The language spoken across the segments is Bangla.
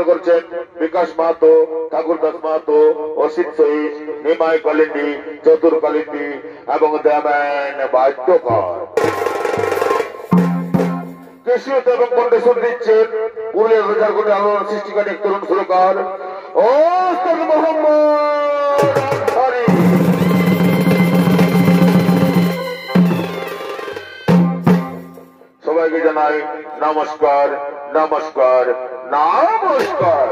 করছেন বিকাশ মাহাতো, ঠাকুরদাস মাহাতো, অসিত সহিত, নিমাই কালিন্দি, চতুর কালিন্দি এবং দেবেন বাদ্যকর। কৃষিতে এবং কণ্ঠস্বর দিচ্ছেন পুরুলিয়া ঝাড়খণ্ডে আলোড়ন সৃষ্টিকারী এক তরুণ সুরকার ওস্তাদ মোহাম্মদ আনসারী। সবাইকে জানাই নমস্কার, নমস্কার, নমস্কার।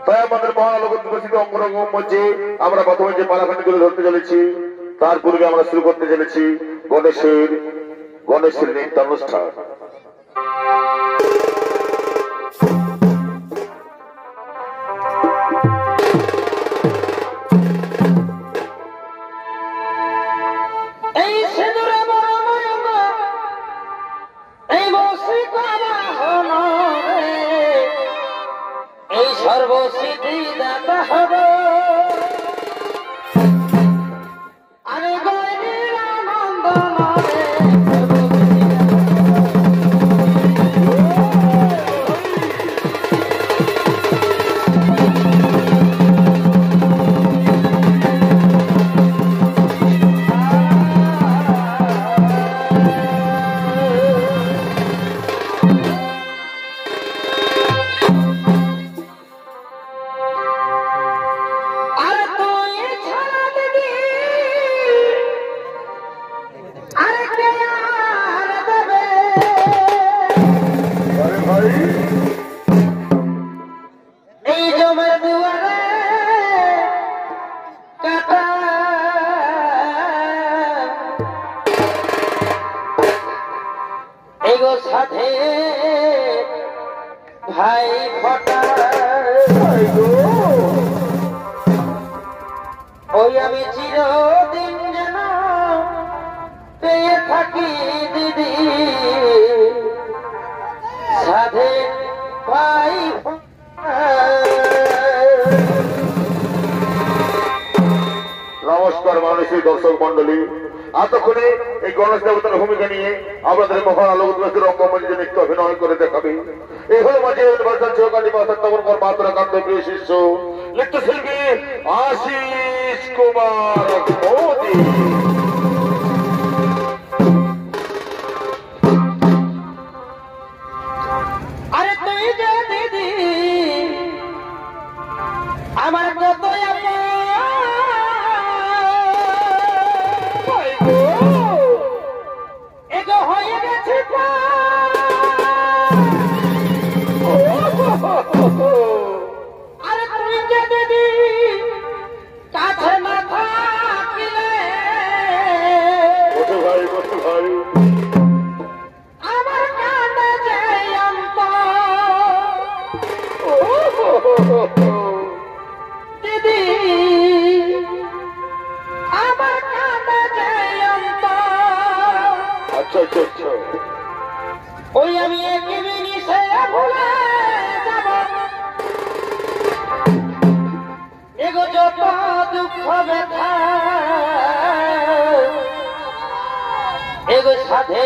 তাই আমাদের মহানগর বিকশিত অঙ্গরঙ্গম মঞ্চে আমরা প্রথমে যে পালাখানিগুলো ধরতে চলেছি তার পূর্বে আমরা শুরু করতে চলেছি গণেশের নৃত্যানুষ্ঠান। সর্বসিদ্ধি দাতা হব আরে গৌরীর আনন্দ সাথে ভাই ফটা ওই আমি চিরদিন যেন পেয়ে থাকি দিদি সাথে ভাই নমস্কার মানুষের দর্শক মন্ডলী, এতক্ষণে এই গণেশ দেবতার ভূমিকা নিয়ে আপনাদের মহান আলোকদের রঙ্গমঞ্চে নৃত্য অভিনয় করে দেখাবে। এই হল মাঝে সহকারী মাত্রাকান্ত প্রিয় শিষ্য নৃত্যশিল্পী আশিস কুমার মোদী। আরে তুই যে দিদি আমার কত হয়ে গেছে আরে তুই যে দিদি কাছে না থাকিলে ভাই আমার কানে যে অন্ত দিদি আমার কানে যে অন্ত আচ্ছা আচ্ছা আচ্ছা ওই আমি এক মিনিটে ভুলে যাব এগো যত দুঃখ ব্যথা এগো সাথে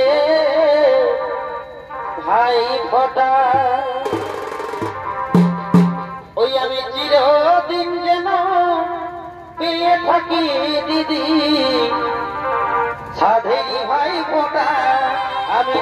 ভাই ফটা ওই আমি চিরদিন যেন পেয়ে থাকি দিদি সাধে ভাই ফটা আমি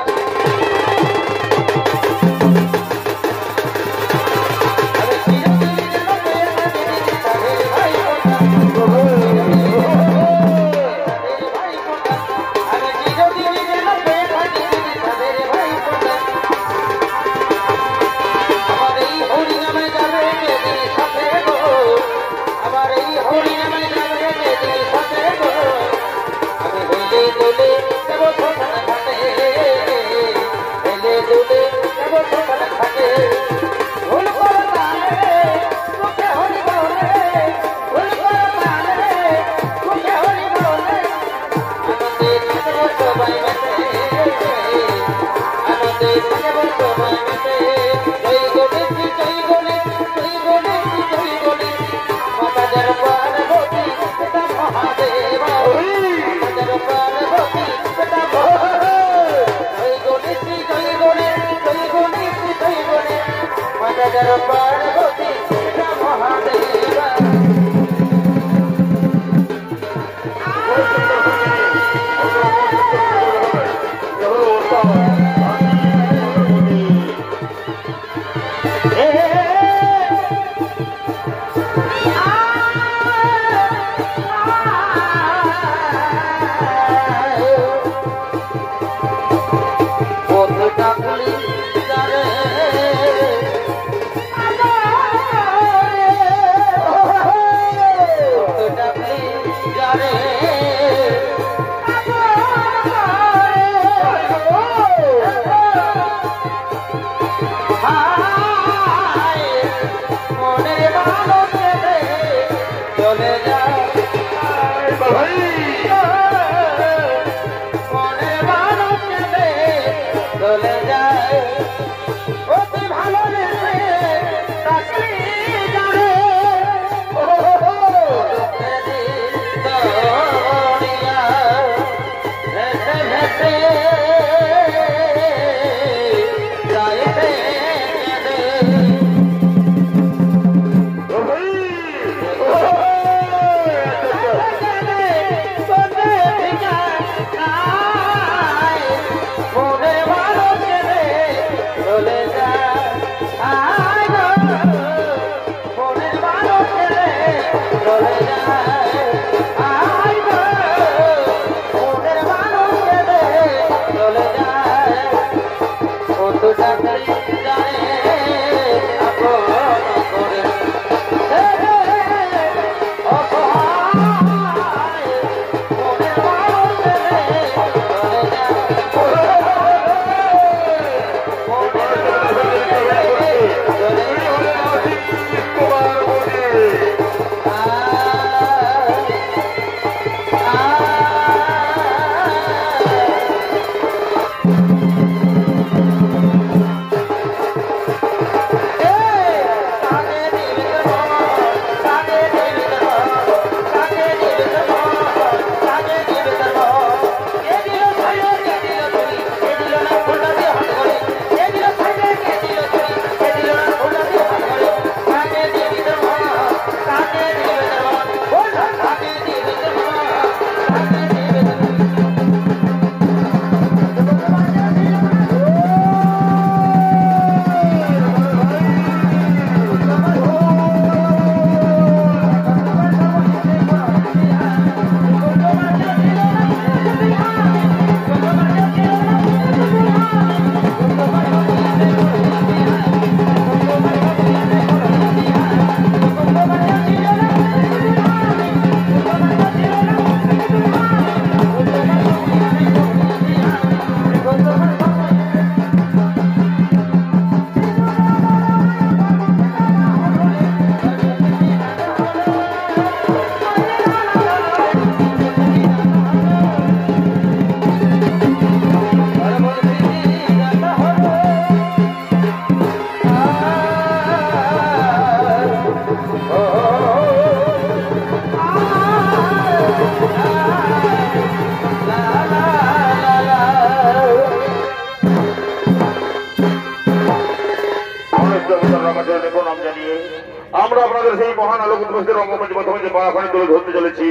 আমরা আপনাদের সেই মহান আলোক উদ্ভাসের রঙ্গমঞ্চ প্রথমে যে পাড়াখানি তুলে ধরতে চলেছি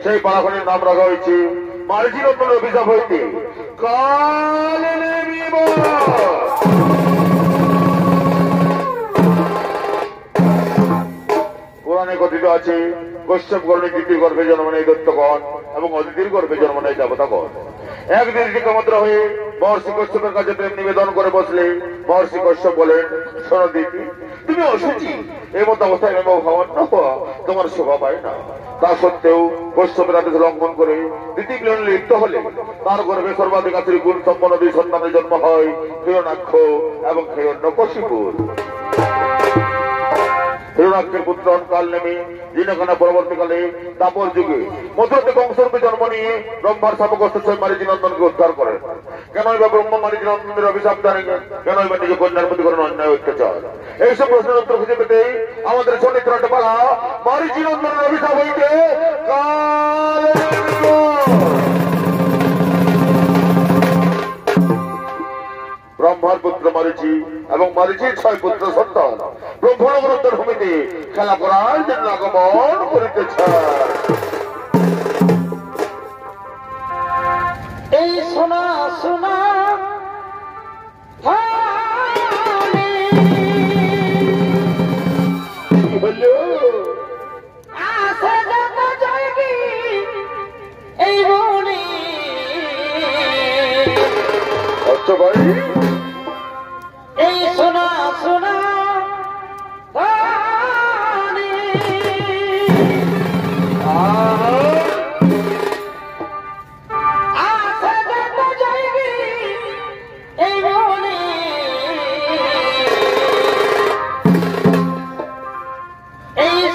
সেই পাড়াখানির নাম রাখা হয়েছে মার্জিন অভিশাপ হইতে কালে পুরাণে কথিত আছে কশ্যপ গর্ণে দ্বিতীয় গর্ভে জন্ম নেয় দৈত্যগণ এবং অদিতির গর্ভে জন্ম নেয় দেবতাগণ। একদিন শিক্ষামাত্র হয়ে মহর্ষি কশ্যপের কাছে প্রেম নিবেদন করে বসলে মহর্ষি কশ্যপ বলেন, শোনো দিদি, তুমি অসুচি, এই মতো অবস্থায় ভগবান না হওয়া তোমার শোভা পায় না। তা সত্ত্বেও কশ্যপের আদেশ লঙ্ঘন করে দ্বিতীয় মিলনে লিপ্ত হলে তার গর্ভে সর্বাধিকারী গুণ সম্পন্ন দুই সন্তানের জন্ম হয়, হিরণ্যাক্ষ এবং হিরণ্যকশিপুর। হিরণ্যাক্ষের পুত্র কাল নেমে জিনখানা পরবর্তীকালে দাপর যুগে মধ্যে কংসরূপে জন্ম নিয়ে ব্রহ্মার শাপগ্রস্ত মারিচি নন্দনকে উদ্ধার করেন। কেনই বা ব্রহ্মা মারিচি নন্দনের অভিশাপ জানেন, কেনই বা নিজে কন্যার প্রতি করেন অন্যায় অত্যাচার? এইসব প্রশ্নের উত্তর খুঁজে পেতে আমাদের চরিত্রটা পালা মারিচি নন্দনের অভিশাপ হইতে ব্রহ্মার পুত্র মারিচি এবং মারিচির 6 পুত্র সন্তান ব্রহ্মনগর উত্তর ভূমিতে খেলা করার জন্য আগমন করিতেছে। এই সোনা সোনা এই বনে আচ্ছা ভাই, এই সোনা সোনা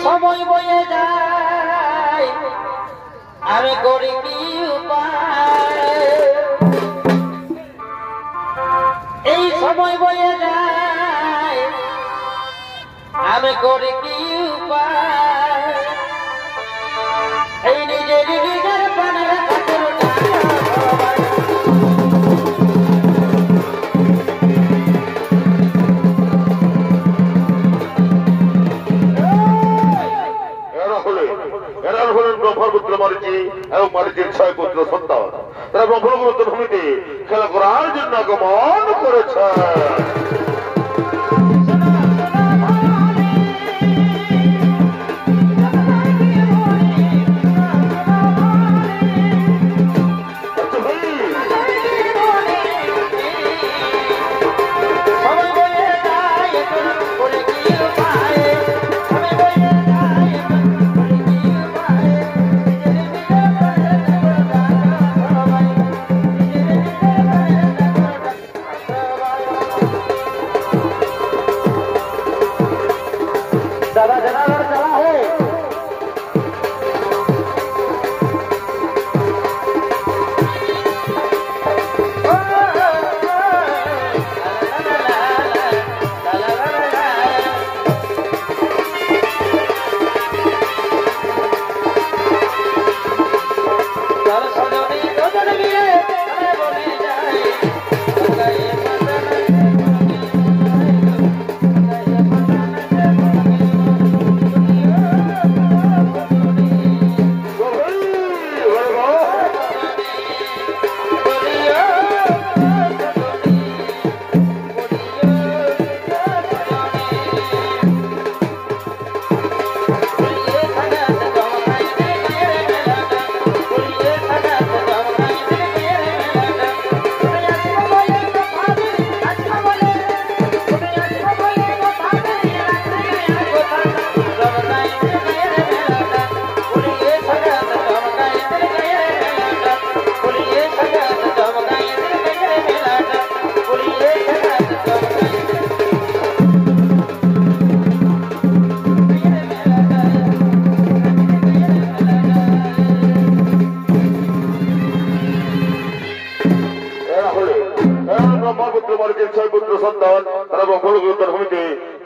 সময় বয়ে যায় আমি করি কি উপায়, এই সময় বয়ে যায় আমি করি কি উপায়, এই নিজের নিজের প্রাণের ব্রহ্মপুত্র মারিচি এবং মারিচির 6 পুত্র সন্তান তারা ব্রহ্মনগর উত্তর ভূমিতে খেলা করার জন্য আগমন করেছে।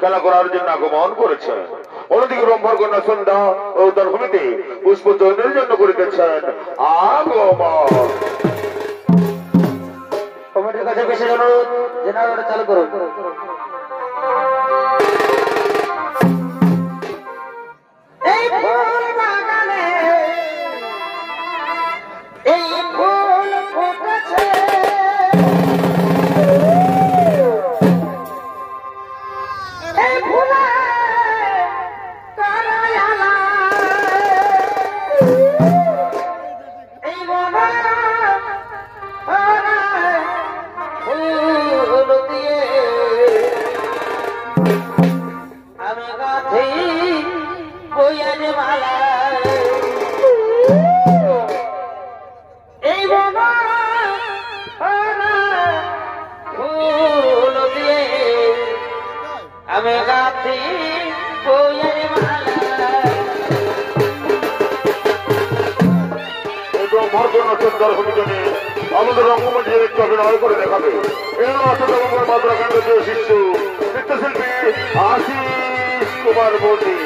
খেলা করার জন্য আগমন করেছে। অন্যদিকে ব্রহ্মার কন্যা সন্ধ্যা ও উত্তর ভূমিতে পুষ্প চয়নের জন্য করিতেছেন আগমন। কমিটির কাছে বিশেষ অনুরোধ, জেনারেটর চালু করুন। এই ফুল বাগানে এই ফুল ফুটেছে, এই ফুলে কারায়ালা, এই বনে ফুল দিয়ে আমি গাথি বইয়ের মালা, এই বনে ফুল দিয়ে আমি গাথি বইয়ের মালা। ব্রহ্মার কন্যা সন্ধ্যার ভূমিকা আমাদের রঙ্গমঞ্চের একটু অভিনয় করে দেখাবে। এর মাত্রা কেন্দ্রীয় শিশু নৃত্যশিল্পী আশিস কুমার মোদী।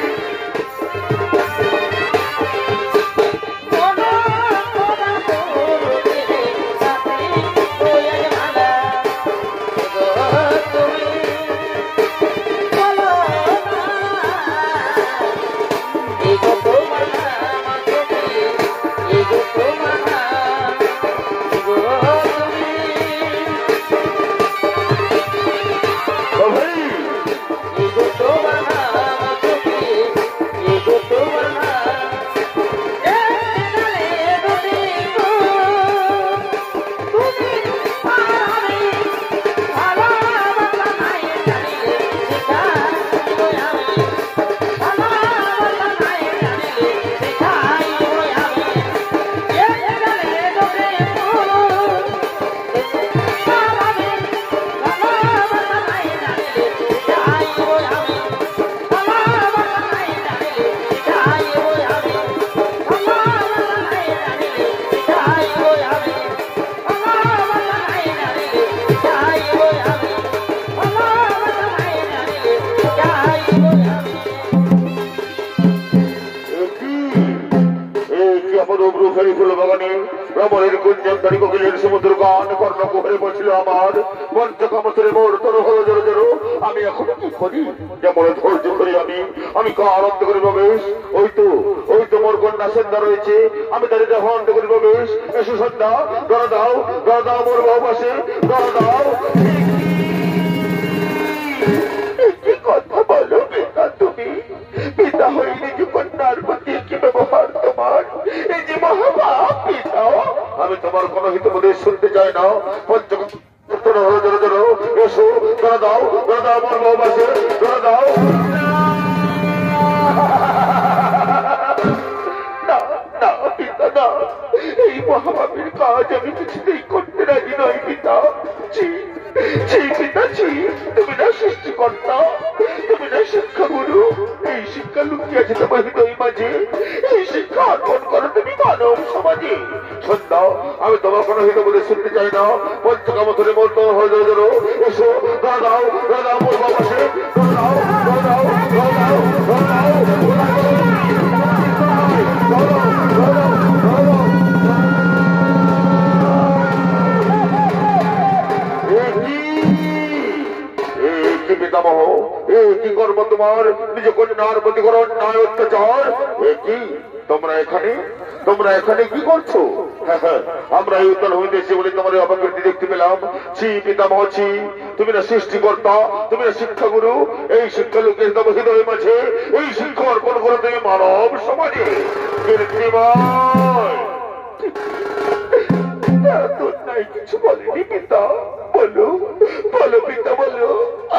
অপরূপ রূপের ফুল বাগানে ভ্রমণের কুঞ্জন তারি কোকিলের সমুদ্র গান কর্ণ কুহরে বসছিল আমার পঞ্চকামতের মোর তোর হলো জোর জোর। আমি এখন কি করি যেমন ধৈর্য করি আমি আনন্দ করি প্রবেশ। ওই তো মোর কন্যা সন্ধ্যা রয়েছে, আমি দাঁড়িয়ে আনন্দ করি প্রবেশ। এসো সন্ধ্যা, ধরা দাও মোর বাবু পাশে, ধরা দাও। কি কথা বলো পিতা, তুমি পিতা হয়ে নিজ কন্যার প্রতি কি ব্যবহার তোমার, এই যে মহাপাপ পিতা। আমি তোমার কোনো হিতবোধে শুনতে চাই না। পঞ্চকর্তন হলো জোর জোর। এসো, ধরা দাও আমার বাবু পাশে, ধরা দাও। না পিতা না, এই মহাপাপের কাজ আমি কিছুতেই করতে রাজি নই পিতা। পিতা তুমি না সৃষ্টিকর্তা, তুমি না শিক্ষাগুরু। এই শিক্ষা লুকিয়ে আছে তোমার হৃদয় মাঝে, এই শিক্ষা অর্পণ করো তুমি মানব সমাজে। সন্ধ্যা, আমি তোমার কোনো হিত বলে শুনতে চাই না। পঞ্চকামতরে মোর তো হয়ে যাও। এসো, দাও মোর বাবা সে, দাও। পিতামহ, কি কর্ম তোমার? নিজ কন্যার প্রতি করো অন্যায় অত্যাচার। তোমরা এখানে কি করছো? আমরা এই উত্তর হইতে এসে বলে তোমার অপকৃতি দেখতে পেলাম। পিতামহ, তুমি না সৃষ্টিকর্তা, তুমি না শিক্ষাগুরু। এই শিক্ষা লোকের তব হৃদয় মাঝে, এই শিক্ষা অর্পণ করো তুমি মানব সমাজে। কিছু বলেনি পিতা, বলো পিতা বলো।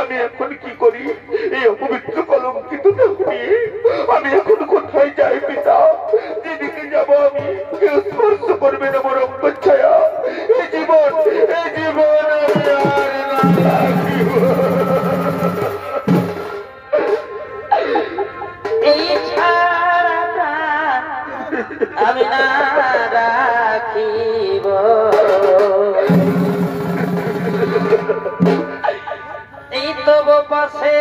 আমি এখন কি করি এই অপবিত্র কলঙ্কিত নিয়ে? আমি এখন কোথায় যাই পিতা? যেদিকে যাব আমি কেউ স্পর্শ করবে না মোর অঙ্গচ্ছায়া। এই জীবন আমি না রাখিব, এই তব পাশে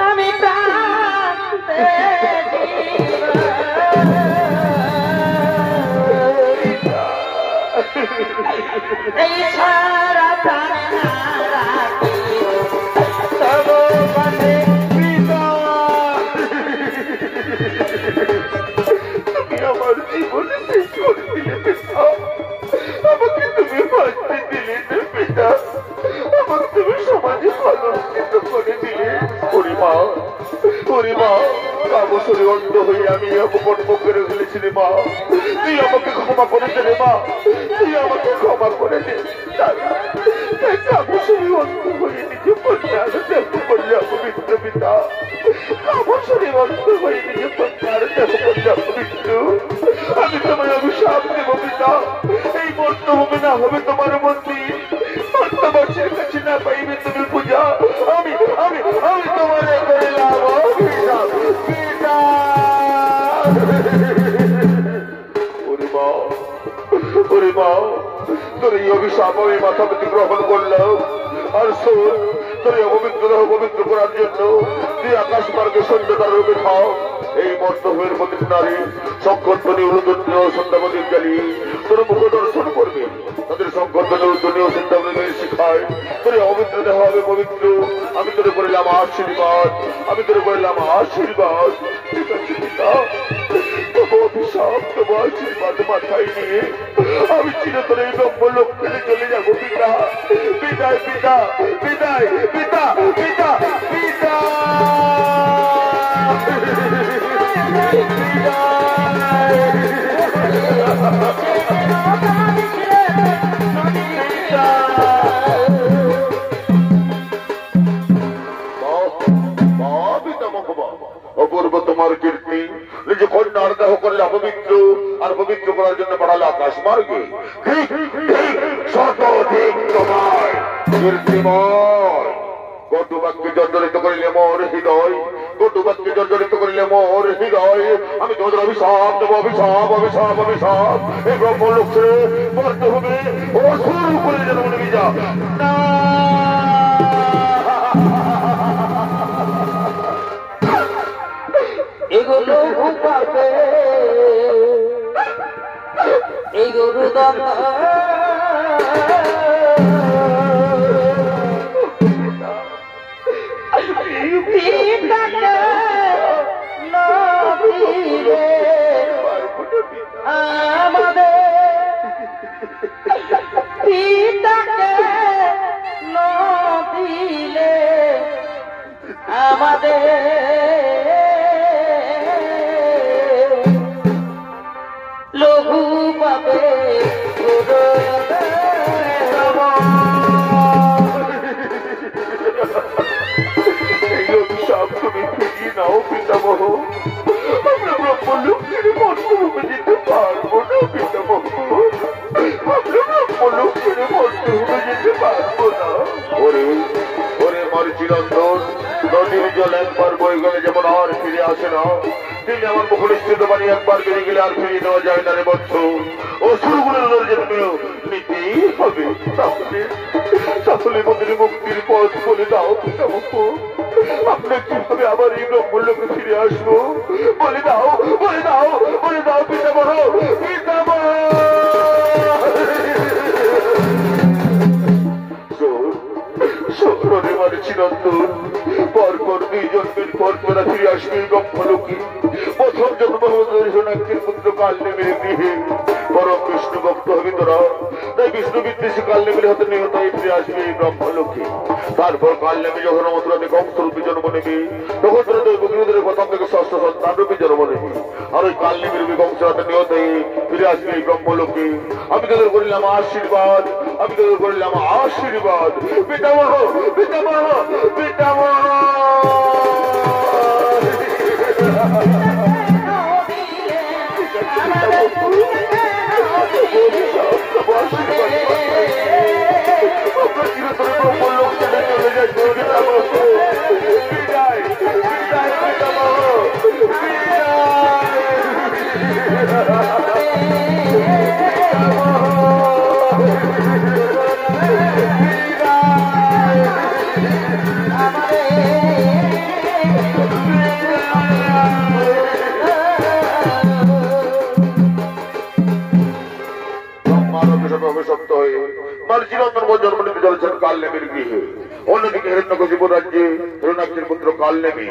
আমি প্রাণ এই ছাড়া প্রাণ না রাখিব, তব পাশে। আমার জীবনে শেষ করে দিলে পিতা, আমাকে তুমি বাঁচতে দিলে না পিতা, আমাকে তুমি সমাজে কলঙ্কিত করে দিলে। মা, কাবসরে অন্ধ হয়ে আমি অপকর্ম করে ফেলেছি রে মা। তুই আমাকে ক্ষমা করে দে রে মা, তুই আমাকে ক্ষমা করে দে। কাবসরে অন্ধ হয়ে নিজে কন্যার দেহ করলে অপবিত্র পিতা, কাবসরে অন্ধ হয়ে নিজে কন্যার দেহ করলে অপবিত্র। আমি তোমার অভিশাপ দেব পিতা, এই মর্তভূমি না হবে তোমার মন্দির, মর্তবাসীর কাছে না পাইবে তুমি পূজা। আমি তোমার করিলাম অভিশাপ পিতা। ওরে মা, তোর এই অভিশাপ আমি মাথা পেতে গ্রহণ করলাম। আর শোন, তোর এই অপবিত্র দেহ পবিত্র করার জন্য তুই আকাশ মার্গে সন্ধ্যা রূপে খাও। এই মর্তভূমির প্রতি নারী সংকর্তনী উলুদনীয় সন্ধ্যাবতীর জ্বালি তোর মুখ দর্শন করবে। তাদের সংকর্তনী উলুদনীয় সন্ধ্যাবতীর শিখায় তোর অপবিত্র দেহ হবে পবিত্র। আমি তোরে করিলাম আশীর্বাদ, ঠিক আছে পিতা? তবু অভিশাপ, তবু আশীর্বাদ মাথায় নিয়ে আমি চিরতরে এই ব্রহ্ম লক্ষ্যে চলে যাবো পিতা। বিদায় পিতা, বিদায় পিতা, পিতা, পিতা। অপূর্ব তোমার কীর্তি, নিজ কন্যার দেহ করলে অপবিত্র, আর পবিত্র করার জন্য পাঠালে আকাশ মার্গে। শতধিক তোমার কীর্তিময়। কটুবাক্যে জর্জরিত করিলে মোর হৃদয়, কটুবাক্যে জর্জরিত করিলে মোর হৃদয়। আমি তোমাদের অভিশাপ দেবো, অভিশাপ। এই ব্রহ্ম লক্ষ্যে মর্তভূমি অসুর করে যেন মনে বিজা না। এগুলো লঘু পাবে অভিশাপ তুমি ফিরিয়ে নাও পিতামহ। আমরা ব্রহ্মলোকের মর্তভূমে যেতে পারবো না পিতামহ, আমরা ব্রহ্মলোকের মর্তভূমে যেতে পারবো না। ওরে ওরে মরিচিরঞ্জন, নদীর জল একবার বয়ে গেলে যেমন আর ফিরে আসে না, তিনি আমার মুখনিষ্ঠিত বাণী একবার বেরিয়ে গেলে আর ফিরিয়ে নেওয়া যায় না রে বৎস। ও সুরগুলোর জন্য নিতেই হবে। তাহলে মন্দির মুক্তির পথ বলে দাও পিতামহ, আমরা কিভাবে আবার এই ব্রহ্মলোকে ফিরে আসবো? বলে দাও, বলে দাও, বলে দাও পিতামহ, পিতামহ। চিরন্তন পরপর 2 জন্মের পর তোরা ফিরে আসবে ব্রহ্মলোকে। প্রথম জন্ম হিরণাক্ষের পুত্র কালনেমির গৃহে পরম বিষ্ণু ভক্ত হবে তোরা, তাই বিষ্ণু বিদ্বেষী কালনেমির হাতে নিহত হয়ে ফিরে আসবে এই ব্রহ্মলোকে। তারপর কালনেমি যখন মথুরাতে কংসরূপে জন্ম নেবে, তখন তোরা দৈবগৃহদের প্রথম থেকে 6ষ্ঠ সন্তান রূপে জন্ম নেবে। আর ওই কালনেমির রূপে কংসের হাতে নিহত হয়ে ফিরে আসবে এই ব্রহ্মলোকে। আমি তোদের করিলাম আশীর্বাদ, আমি তোদের করিলাম আশীর্বাদ। পিতামহ, পিতামহ, পিতামহ। অন্যদিকে হিরণ্যকশিপুর রাজ্যে হিরণ্যাক্ষের পুত্র কালনেমি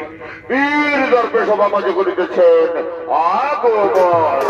বীর দর্পে সভা মাঝে করিতেছেন আগমন।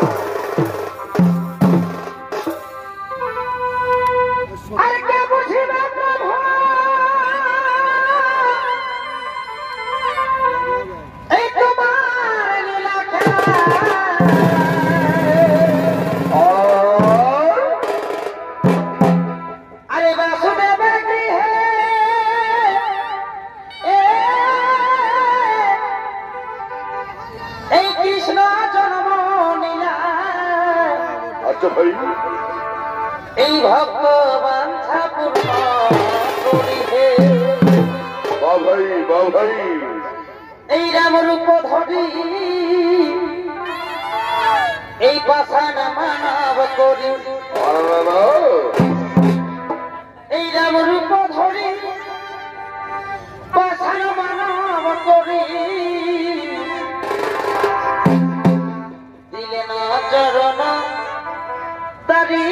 এই ভগবান এই রাম রূপ ধরি এই পাষাণ মানব করি, এই রাম রূপ ধরি পাষাণ মানব করি, দিলে না চরণ তারি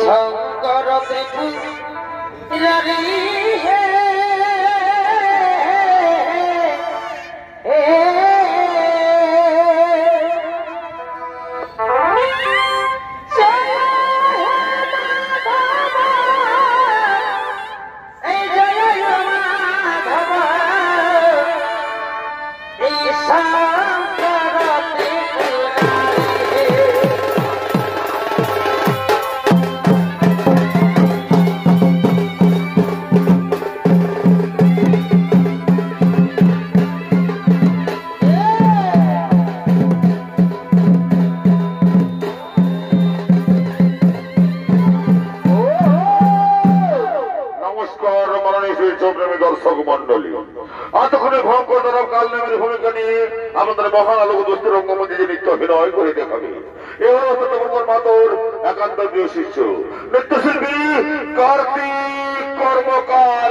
শঙ্কর ত্রিপুরারি হে দেবতার কাল নামের ভূমিকা নিয়ে আমাদের মহান আলোক দোস্তের রঙ্গমঞ্চে যে নৃত্য অভিনয় করে দেখাবে। এ হলো সত্যবর মাতর একান্ত প্রিয় শিষ্য নৃত্যশিল্পী কার্তিক কর্মকার।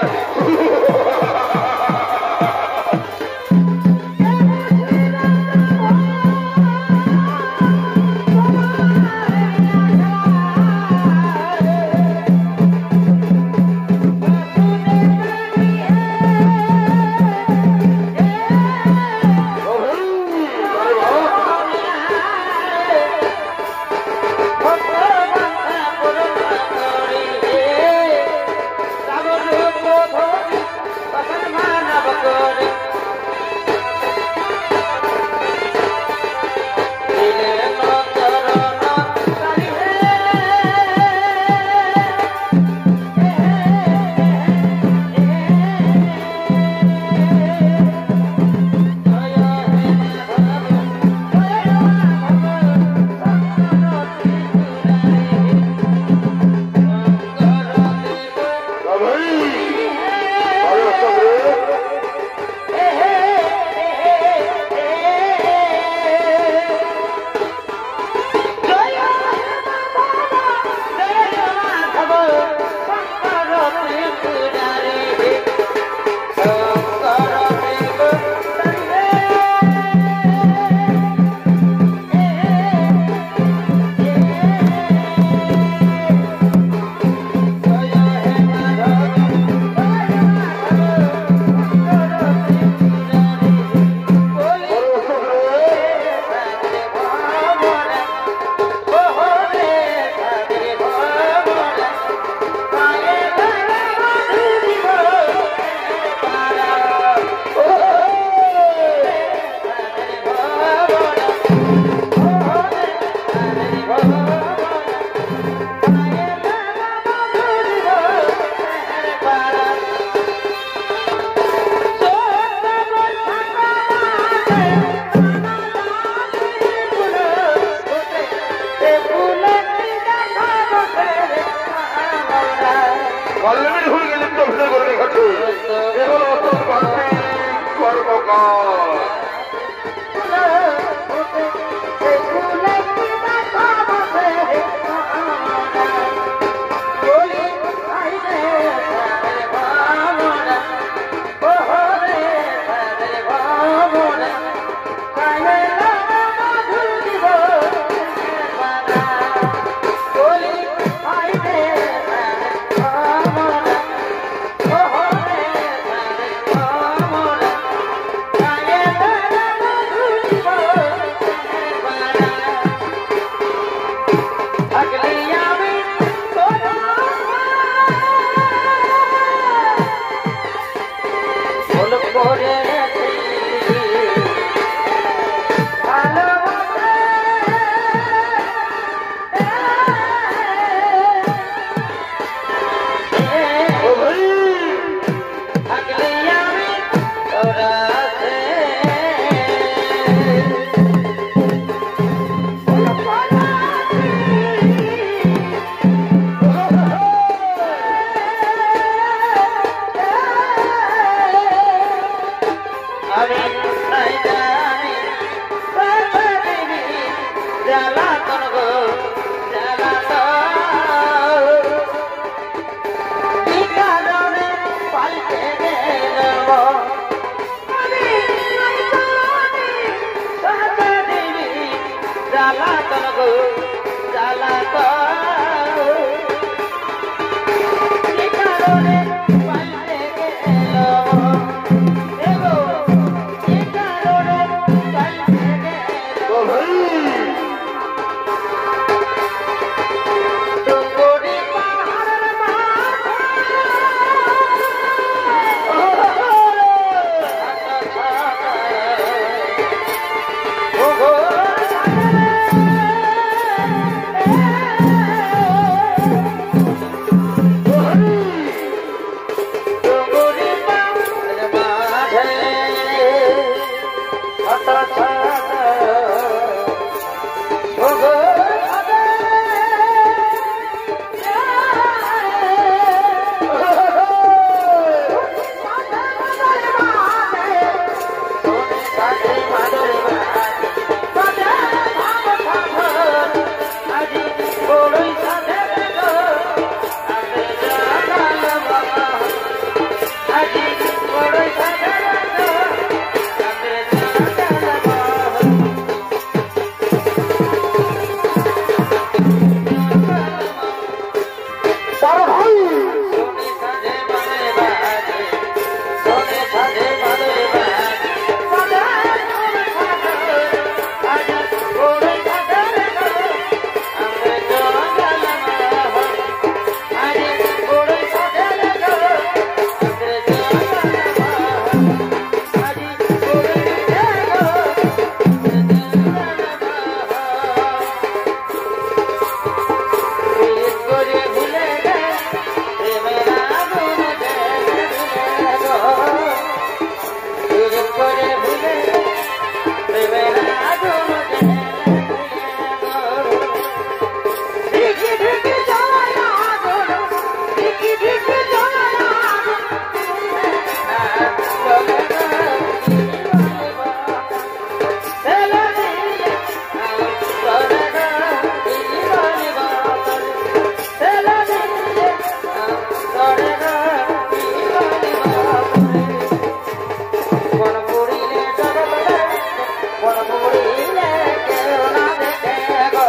কোন পুরিলে কেউ না দেখে গো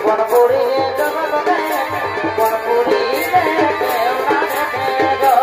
কোন পুরিলে জগতে কোন পুরিলে কেউ না দেখে গো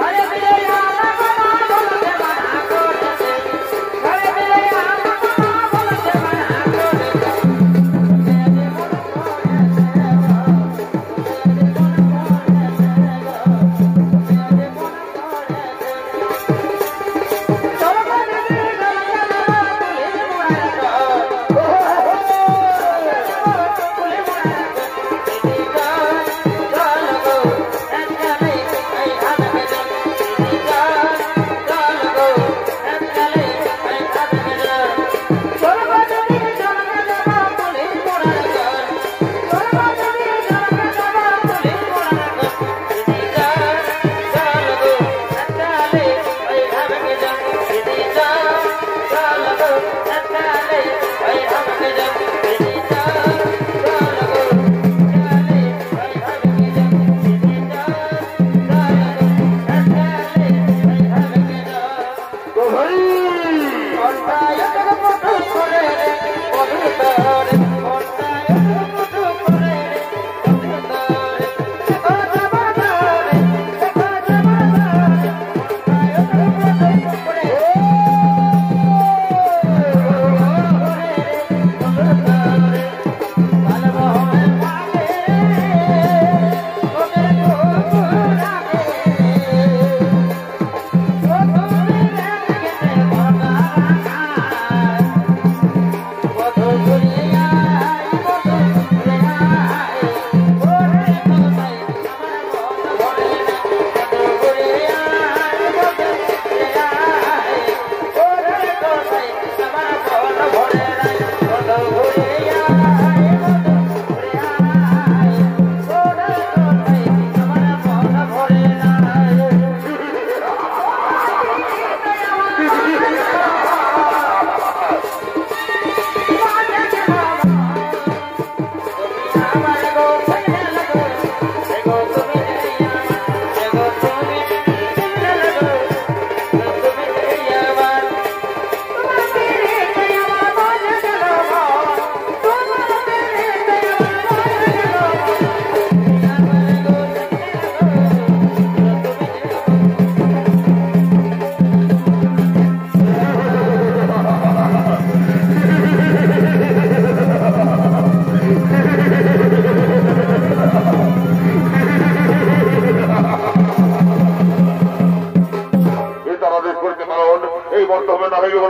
Hare Hare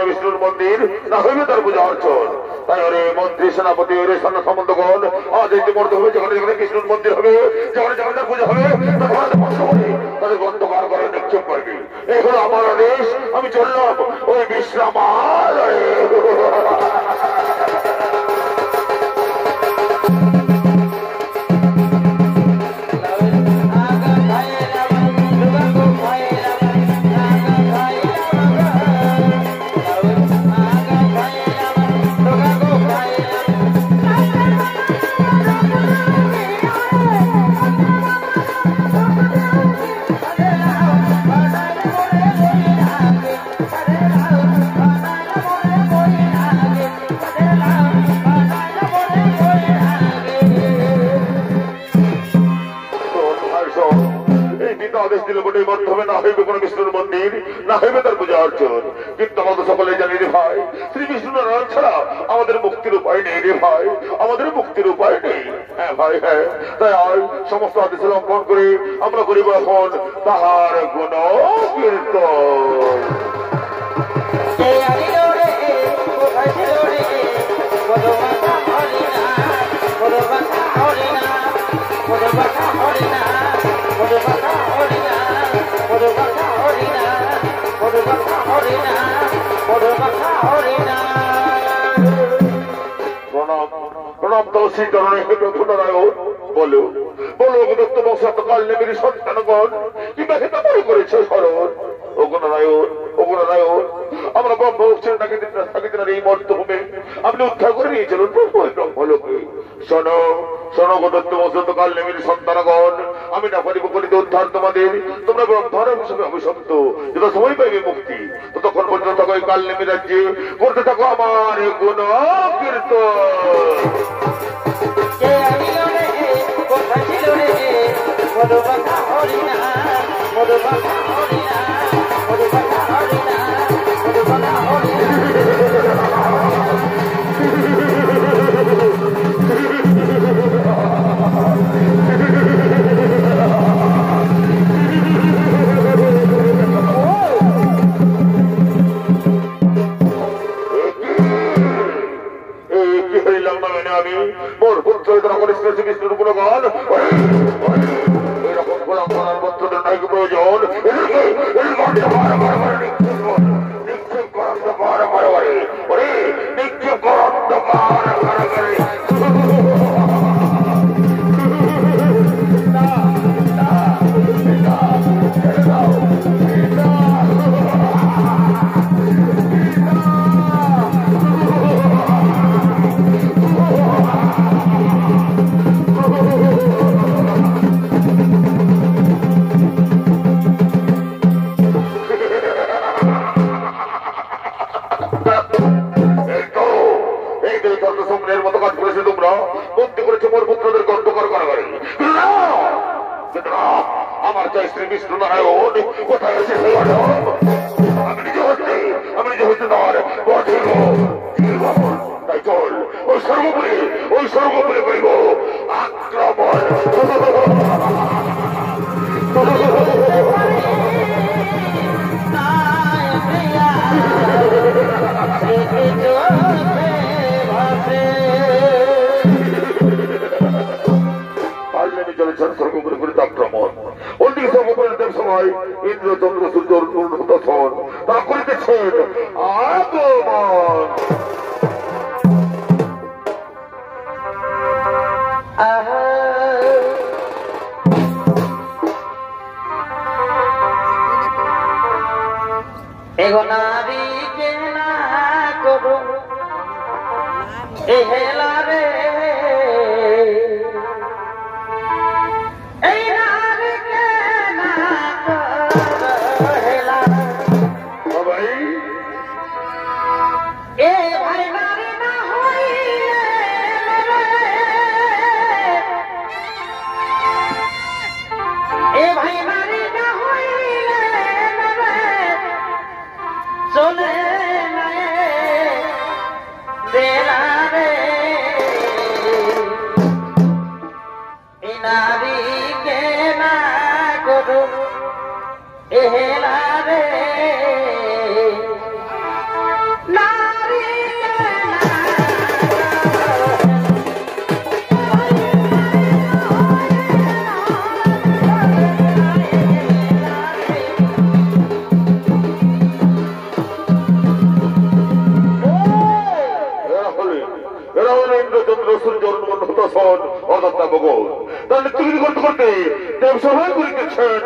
বিষ্ণুর মন্দির না হইবে তার পূজা অর্চন। তাই ওরে মন্ত্রী সেনাপতি ওরে সৈন্য সামন্তগণ আজ এই মর্ত হবে, যেখানে যেখানে কৃষ্ণুর মন্দির হবে, যেখানে যেখানে তার পূজা হবে, তাদের অন্ধকার করে নিক্ষেপ করবে। এই হলো আমার আদেশ। আমি চললাম ওই বিশ্রামালয়ে। বিষ্ণুর মন্দির না হইবে তার পূজা অর্চন। কিন্তু আমাদের সকলে জানি রে ভাই, শ্রী বিষ্ণু নারায়ণ ছাড়া আমাদের মুক্তির উপায় নেই রে ভাই, আমাদের মুক্তির উপায় নেই। হ্যাঁ ভাই, হ্যাঁ। তাই আজ সমস্ত আদেশ লঙ্ঘন করে আমরা করিব এখন তাহার গুণ কীর্তন। প্রণাম তো শ্রী চরণে পুনরায়ণ। বলো বলো দত্ত বংশকাল নেমের সন্তানগণ কিংবা সেটা মনে করেছে স্মরণ। ও গুণনারায়ণ, ও গুণনারায়ণ, আমরা ব্রহ্মবংশের নাগিদিনার এই মর্তভূমে আপনি উদ্ধার করে নিয়ে চলুন ব্রহ্মলোকে। শোনো শোনো গো দত্ত বংশকাল নেমের সন্তানগণ, আমি না পারিব করিতে উদ্ধার তোমাদের। তোমরা ব্রহ্মার হিসেবে অভিশপ্ত, যত সময় পাইবে মুক্তি ততক্ষণ পর্যন্ত থাকো এই কাল নেমে রাজ্যে, করতে থাকো আমার গুণ কীর্তন। আমি মোর পুত্র বিষ্ণুর গুণগান এরকম গোলাম করার মন্ত্রের নায়ক প্রয়োজন। বন্দি করেছে মোর পুত্রদের অন্ধকার কারাগারে। আমার জয় শ্রী বিষ্ণু নারায়ণ কোথায় আছে? আমি নিজে হচ্ছে তার বধির। তাই চল ওই স্বর্গপুরে করিব আক্রমণ। চলেছেন স্বর্গপুরে করিতে আক্রমণ। অন্যদিকে স্বর্গপুরের দেব সময় ইন্দ্র চন্দ্র সূর্য তারা করিতেছেন আগমন। এগো নারী কে না করো এহেলা রে, এই নারী কে না করো হেলা। ভাই এ ভাই নারী না হইলে এ ভাই নারী না হইলে চলে বেলা রে, এ নারী কে না করো এহেলা রে, নারী কে না করতে করতে দেব সভায় করিতেছেন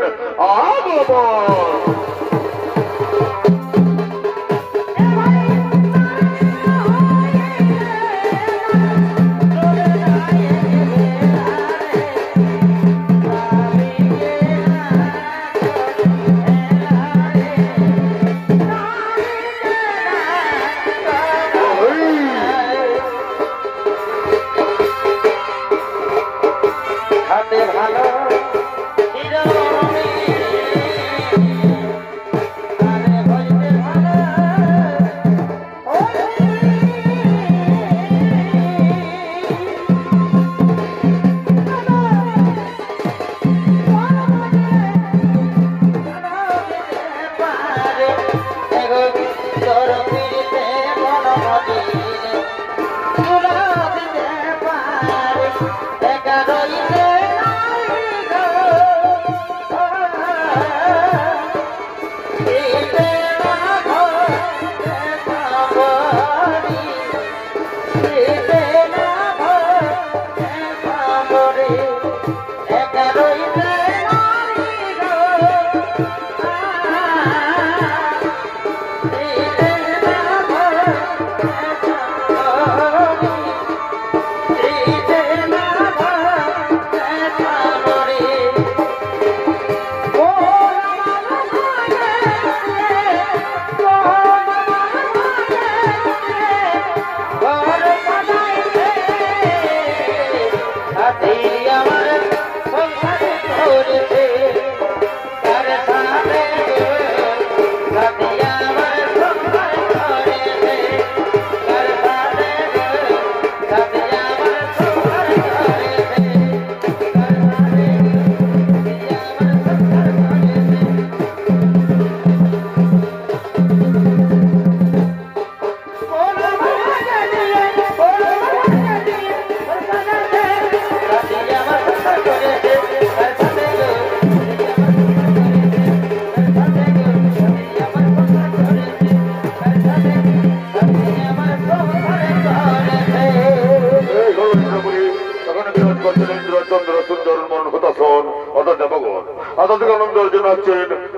আগমন। ভালো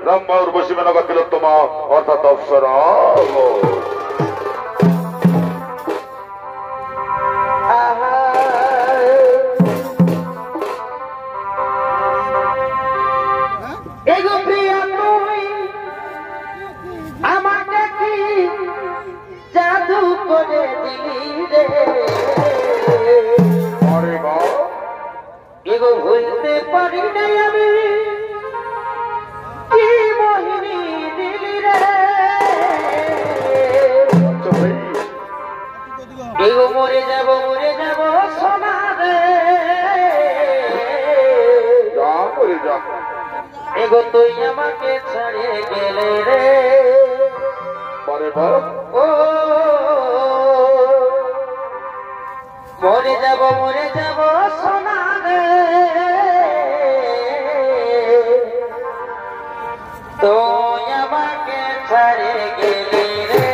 রামবাউর বসিমানগর তিলোত্তমা অর্থাৎ অপ্সরা। আমাকে কি জাদু করে দিলি রে, আরে গো ভুলতে পারি নাই আমি কি মোহিনী দিলি রে এগো মরে যাব সোনা রে এগো তুই আমাকে ছাড়িয়ে গেলে রে ও মরে যাব সোনা রে তুই আমাকে ছাড়িয়ে গেলে রে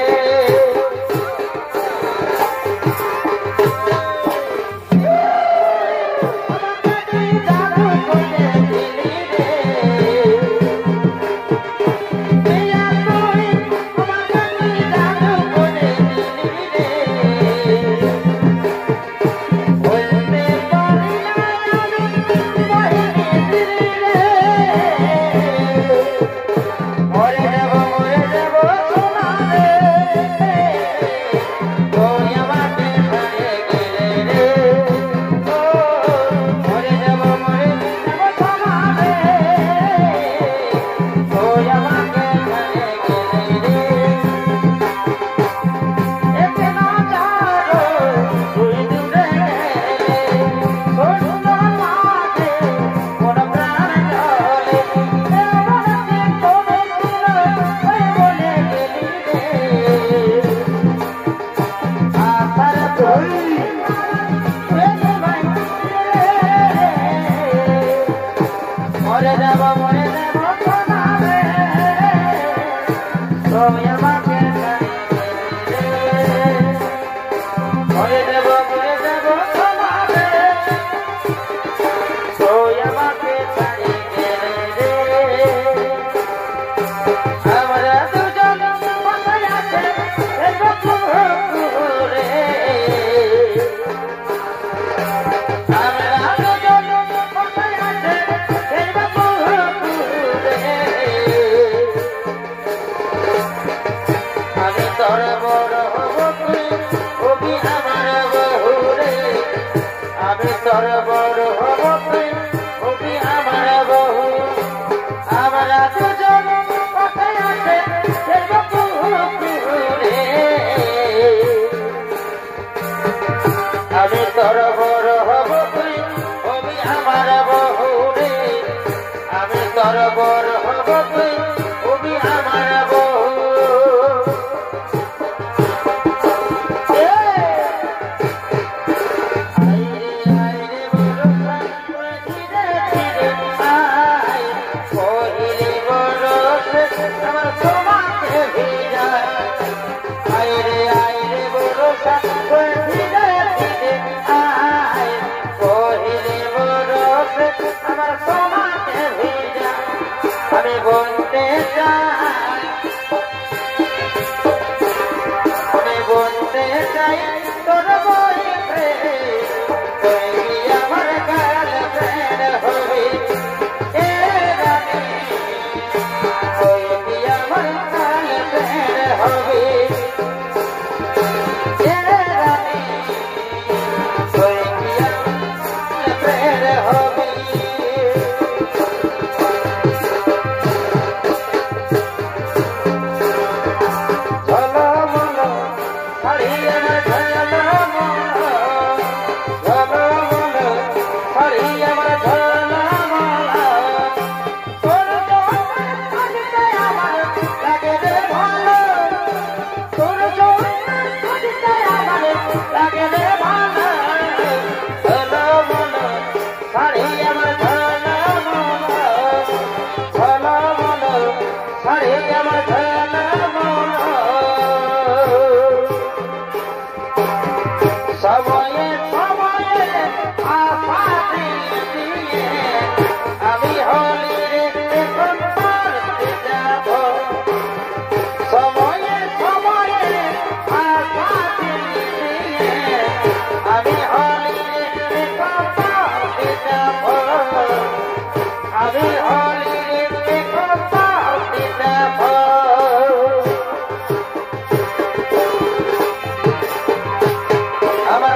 আমার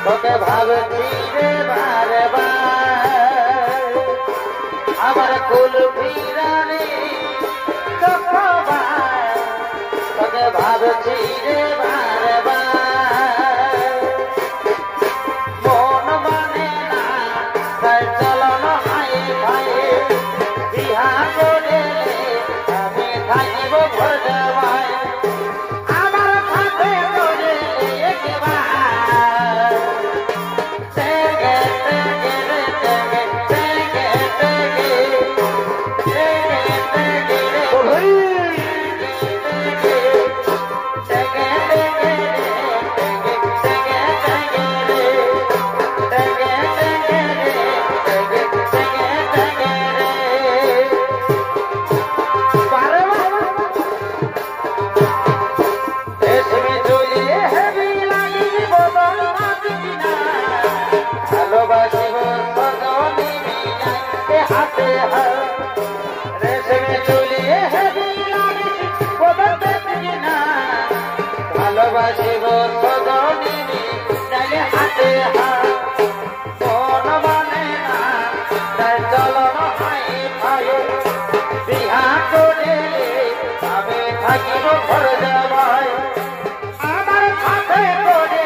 তোকে ভাবছি রে বারে বার আমার কুল ফিরানি তোকে ভাবছি রে বারে বার মন মানে না তাই চলন হাই ভাই বিহা করে আমি থাকিব ভর দেওয়ায় আমার সাথে করে একবার তেগে তেগে রে তেগে তেগে তেগে তেগে তেগে রে हाथे रेशमे चुलिए ভালোবাসিব সজনী তাইলে হাতে হাত মন মানে না তাই চলন হাই ভাই বিহা করে আমি থাকিব ঘর যাবাই আমার সাথে করে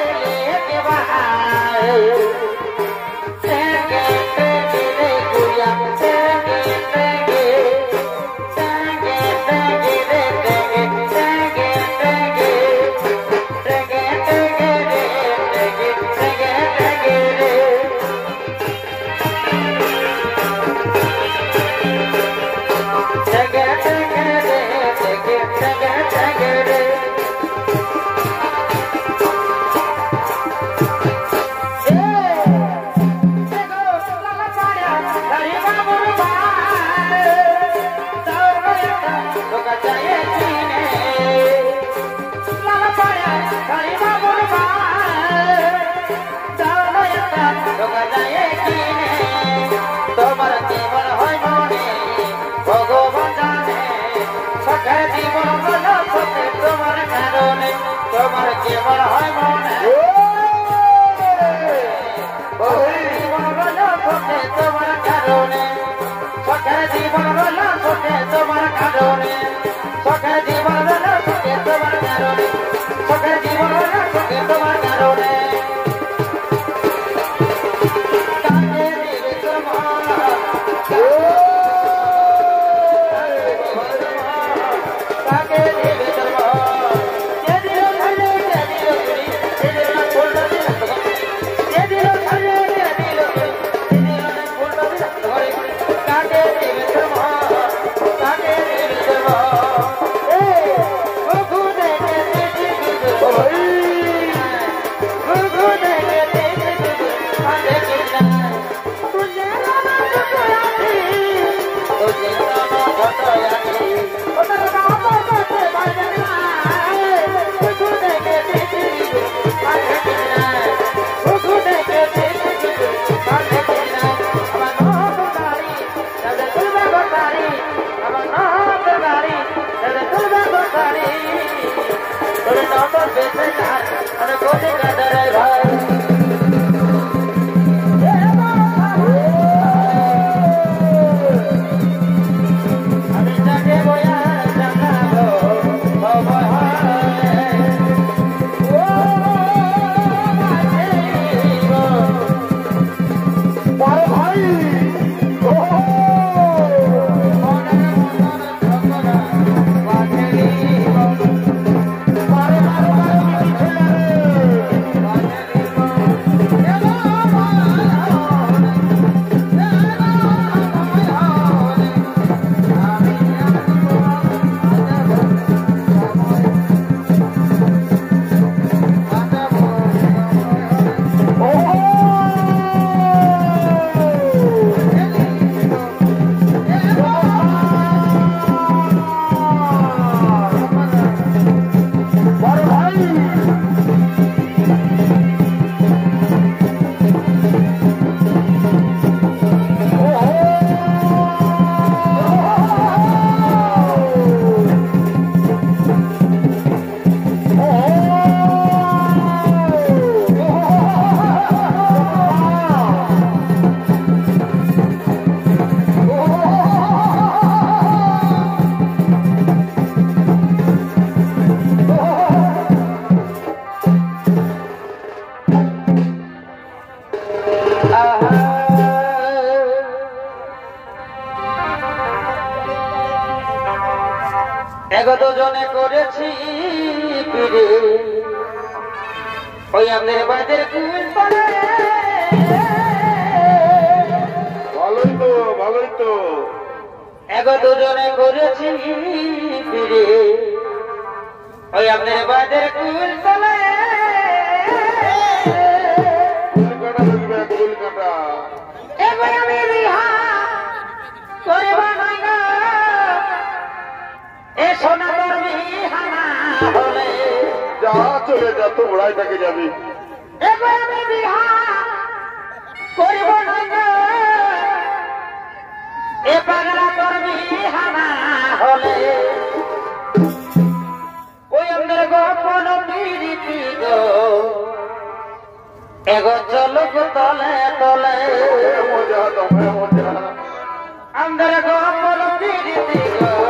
তোমার জীবন হয় মনে ভগবান জানে সখা জীবন হলো সখে তোমার কারণে তোমার জীবন হয় মনে জীবন হলো সখে তোমার কারণে সখা জীবন হলো সখে তোমার কারণে সখা জীবন হলো সখে তোমার কারণে সখা জীবন হলো সখে তোমার কারণে আমাদের বাজার কুল তলে ভালোই তো এগো দুজনে করেছি ফিরে ওই আমাদের বাজার কুল তলে এবার আমি বিহা করব না এ সোনা তোর বিহানা হলে যা চলে যা তো ওড়াই থাকে যাবি এবার আমি বিহা করব না এ পাগলা তোর বিহানা হলে ওই আমাদের গোপন প্রীতি গো এগো চলো তলে তলে মজা মজা আমাদের গোপন প্রীতি গো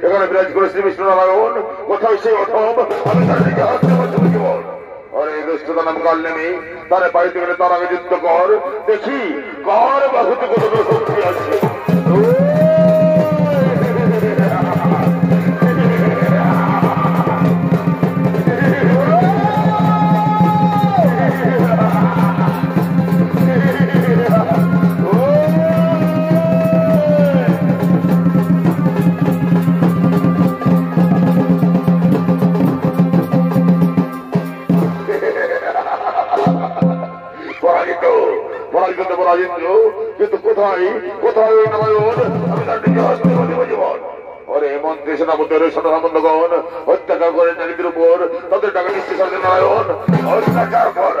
এখানে বিরাজ করে শ্রী বিষ্ণু নারায়ণ কোথায় সেই অথম আমি তার দিকে হাসতে পারছি জীবন আরে দুষ্টতা নাম কাল নেমে তারে পাইতে গেলে তার আগে যুদ্ধ কর দেখি কার বাহুতে কত শক্তি আছে কিন্তু কোথায় কোথায় ওই নারায়ণ আমি তার দিকে হাসতে পারছি জীবন ওরে মন্ত্রী সেনাপতির সদস্যগণ অত্যাচার করে নারীদের উপর তাদের টাকা নিচ্ছে নারায়ণ অত্যাচার কর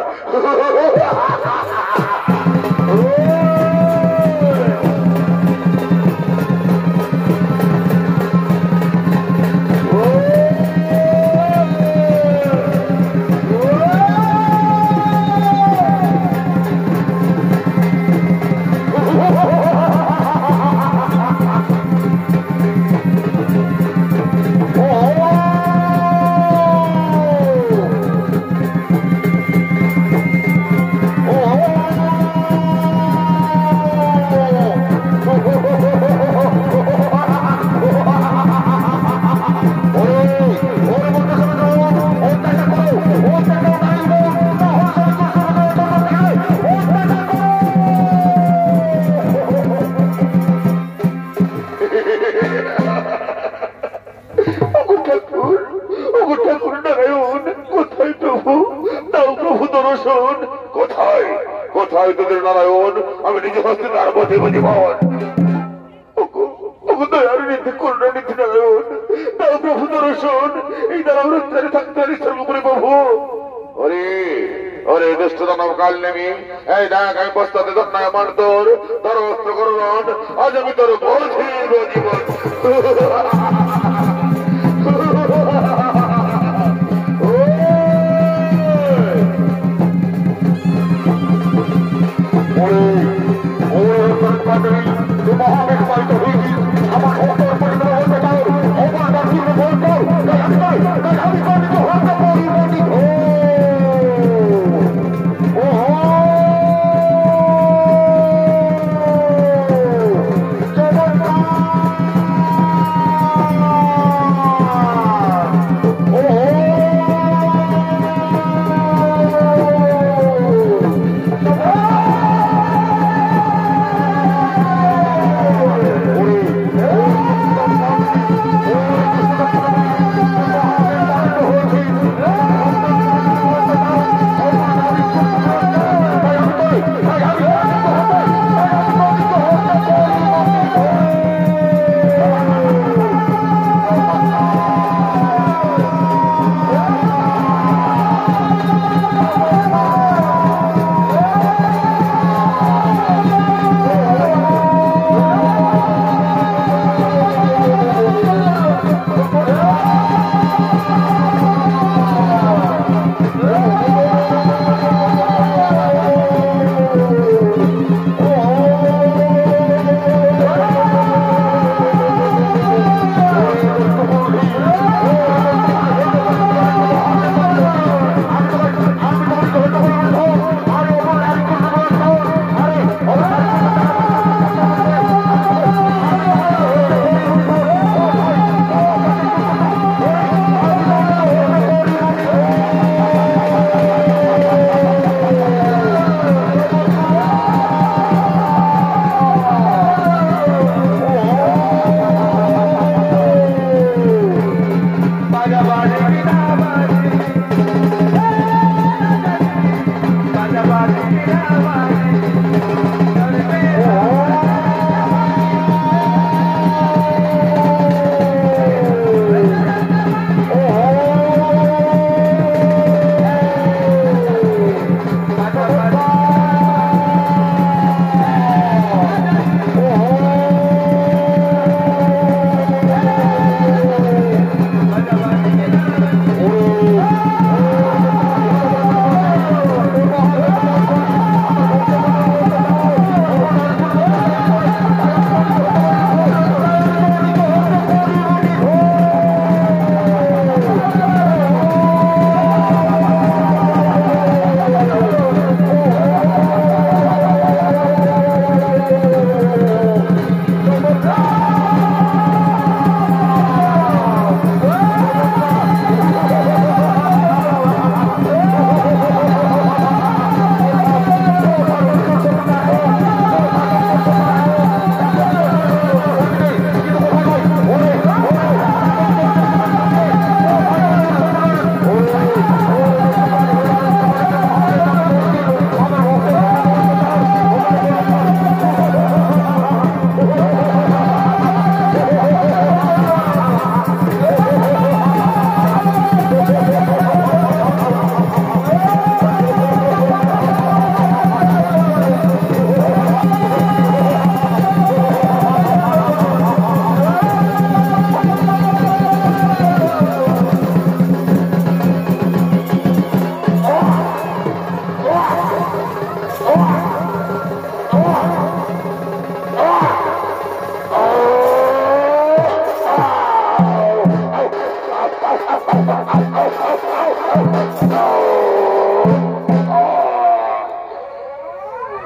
কোথায় তোদের নারায়ণ আমি নিজে হস্তে তার পথে জীবন দয়ার নীতি করুণা নীতি নারায়ণ তাও প্রভু দর্শন এই দ্বারা হৃদয়ে থাকতে সর্বোপরি প্রভু ওরে ওরে দুষ্টতা নাম কাল নেমি এই ডাক আমি বস্তাতে ধর্নায় আমার তোর অস্ত্র করুন আজ আমি তোর বলছি জীবন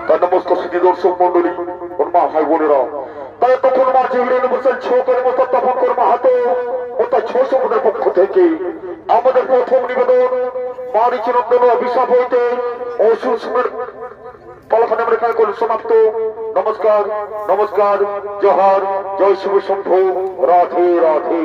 তার নমস্কার সিদ্ধি দর্শক মন্ডলী ওর মা ভাই বোনেরা তাই তখন মা জিবরিল মুরসাল ছোকের মতো তখন কর মাহাতো ও তার ছ সমুদ্রের পক্ষ থেকে আমাদের প্রথম নিবেদন মারিচনন্দন অভিশাপ হইতে অসুসুমের পলাখানে আমরা কাজ করে সমাপ্ত। নমস্কার নমস্কার, জোহার, জয় শিব শম্ভু, রাধে রাধে।